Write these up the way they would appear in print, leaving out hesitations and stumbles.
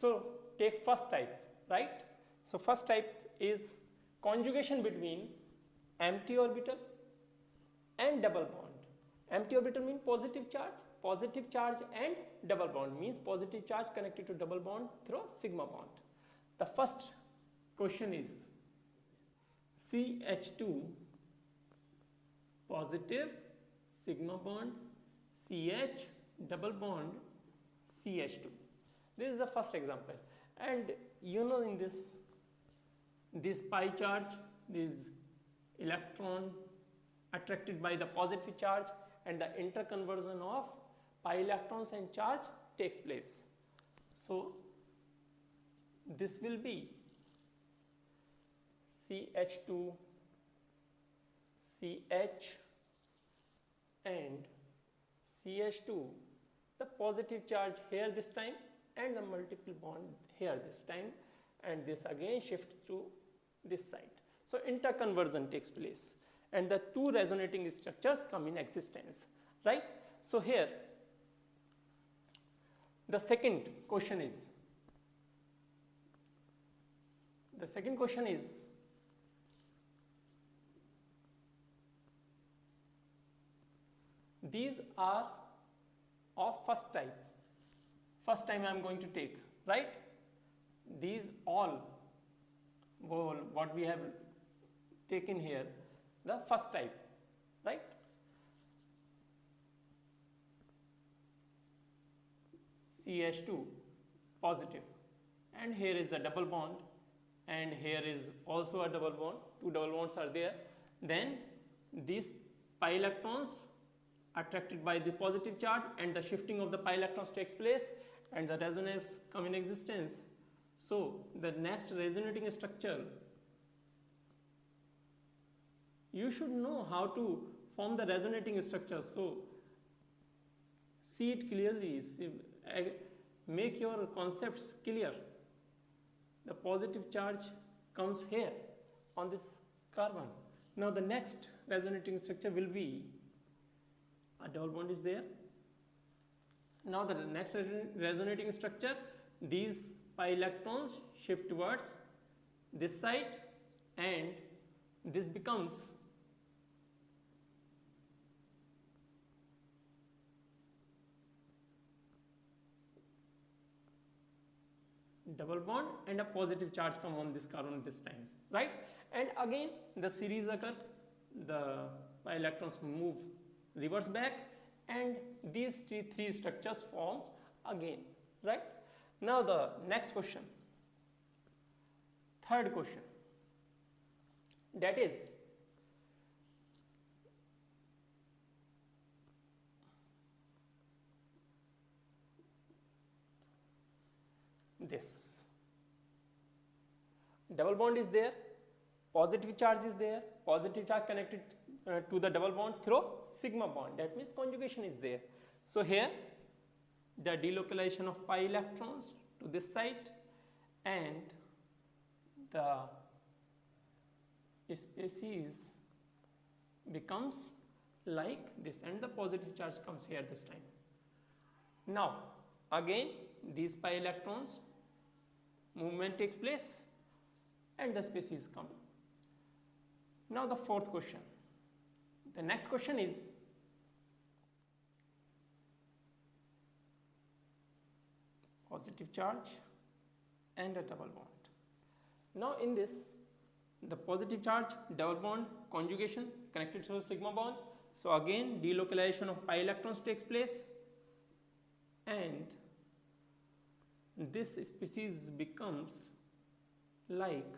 So take first type, right? So first type is conjugation between empty orbital and double bond. Empty orbital means positive charge and double bond means positive charge connected to double bond through sigma bond. The first question is CH2 positive sigma bond CH double bond CH2. This is the first example, and you know in this pi charge, this electron attracted by the positive charge and the interconversion of pi electrons and charge takes place. So this will be CH2 CH and CH2, the positive charge here this time and the multiple bond here this time, and this again shifts to this side. So interconversion takes place and the two resonating structures come in existence, right? So here the second question is these are of first type. First time I am going to take, right? These all what we have taken here, the first type, right? CH2 positive, and here is the double bond, and here is also a double bond, two double bonds are there. Then these pi electrons attracted by the positive charge and the shifting of the pi electrons takes place and the resonance come in existence. So the next resonating structure, you should know how to form the resonating structure. So see it clearly, make your concepts clear. The positive charge comes here on this carbon. Now the next resonating structure will be a double bond is there. Now the next resonating structure, these pi electrons shift towards this side and this becomes double bond and a positive charge come on this carbon this time, right? And again the series occur, the pi electrons move reverse back and these three structures forms again, right? Now the next question, third question, that is this double bond is there, positive charge is there, positive charge connected to the double bond through sigma bond, that means conjugation is there. So here the delocalization of pi electrons to this side and the species becomes like this and the positive charge comes here this time. Now again these pi electrons movement takes place and the species come. Now the fourth question, the next question is positive charge and a double bond. Now in this, the positive charge double bond conjugation connected to a sigma bond, so again delocalization of pi electrons takes place and this species becomes like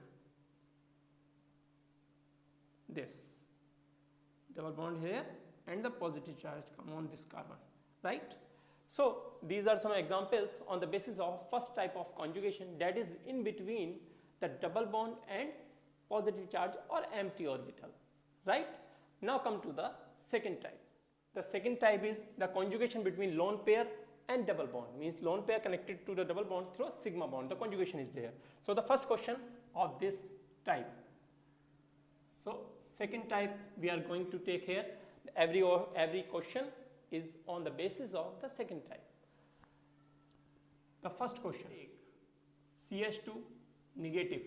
this, double bond here and the positive charge come on this carbon, right? So these are some examples on the basis of first type of conjugation, that is in between the double bond and positive charge or empty orbital, right? Now come to the second type. The second type is the conjugation between lone pair and double bond, means lone pair connected to the double bond through a sigma bond, the conjugation is there. So the first question of this type. So second type we are going to take here, every question is on the basis of the second type. The first question, CH2 negative,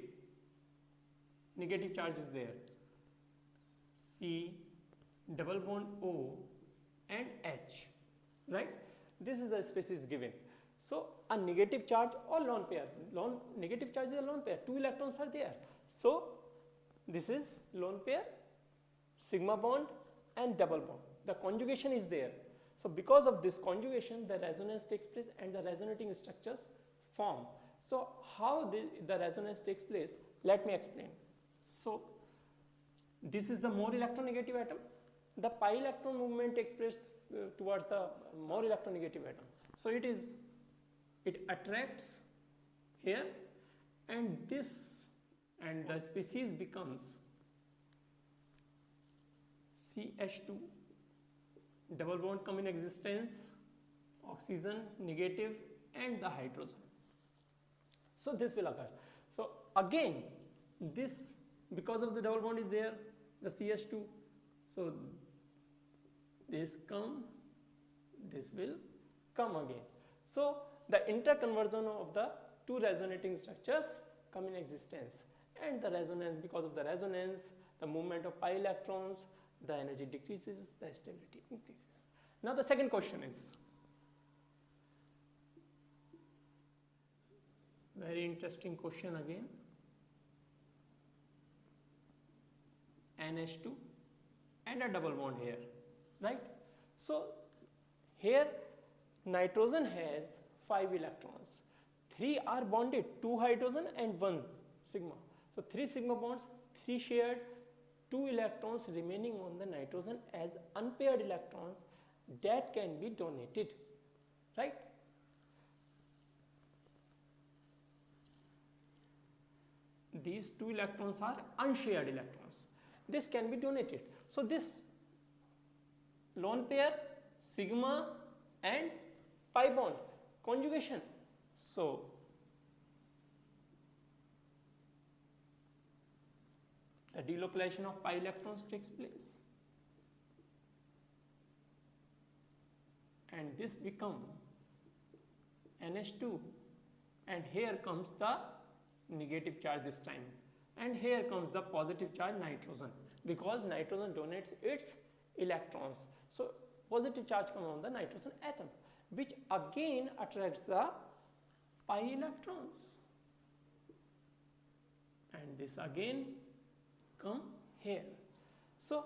negative charge is there, C double bond O and H, right? This is the species given. So a negative charge or lone pair, negative charge is a lone pair, 2 electrons are there. So this is lone pair, sigma bond and double bond. The conjugation is there. So because of this conjugation, the resonance takes place and the resonating structures form. So how the resonance takes place, let me explain. So this is the more electronegative atom. The pi electron movement takes place towards the more electronegative atom. So it attracts here, and the species becomes CH2, double bond come in existence, oxygen negative and the hydrogen. So this will occur. So again this, because of the double bond is there, the CH2, so this will come again. So the interconversion of the two resonating structures come in existence, and the resonance, because of the resonance, the movement of pi electrons, the energy decreases, the stability increases. Now the second question is very interesting question again. NH2 and a double bond here, right? So here nitrogen has 5 electrons, 3 are bonded, 2 hydrogen and 1 sigma. So 3 sigma bonds, 3 shared, 2 electrons remaining on the nitrogen as unpaired electrons that can be donated, right? These 2 electrons are unshared electrons. This can be donated. So this lone pair, sigma and pi bond conjugation. So the delocalization of pi electrons takes place, and this become NH2, and here comes the negative charge this time, and here comes the positive charge nitrogen, because nitrogen donates its electrons. So positive charge comes on the nitrogen atom, which again attracts the pi electrons, and this again come here. So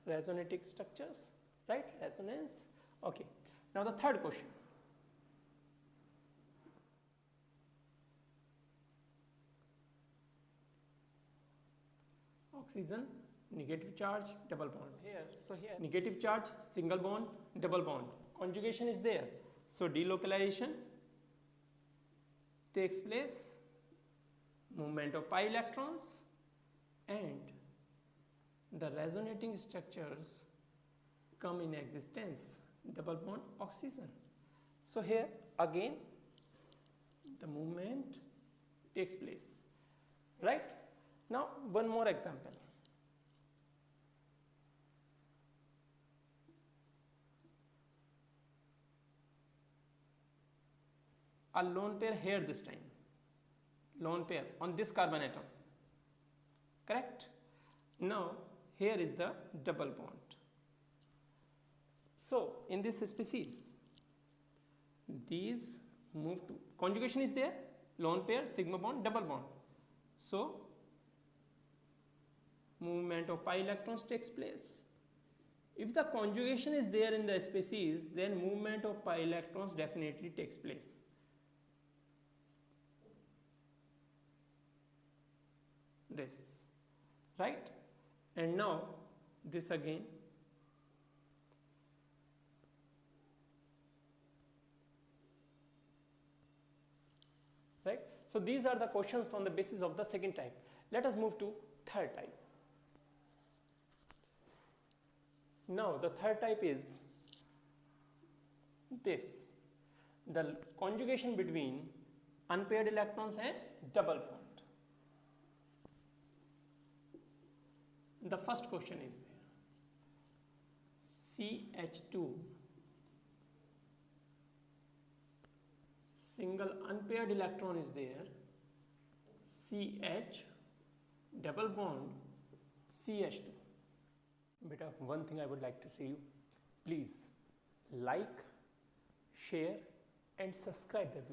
resonating structures, right? Resonance. Okay. Now the third question. Oxygen, negative charge, double bond. Here, so here negative charge, single bond, double bond. Conjugation is there. So delocalization takes place, movement of pi electrons, and the resonating structures come in existence, double bond oxygen. So here again the movement takes place, right? Now one more example. A lone pair here this time, lone pair on this carbon atom, correct? Now here is the double bond. So in this species, these move to, conjugation is there, lone pair, sigma bond, double bond. So movement of pi electrons takes place. If the conjugation is there in the species, then movement of pi electrons definitely takes place. This, right? And now this again, right? So these are the questions on the basis of the second type. Let us move to third type. Now the third type is this, the conjugation between unpaired electrons and double bond. The first question is there, CH2, single unpaired electron is there, CH double bond CH2. Beta, one thing I would like to say you, please like, share and subscribe the video.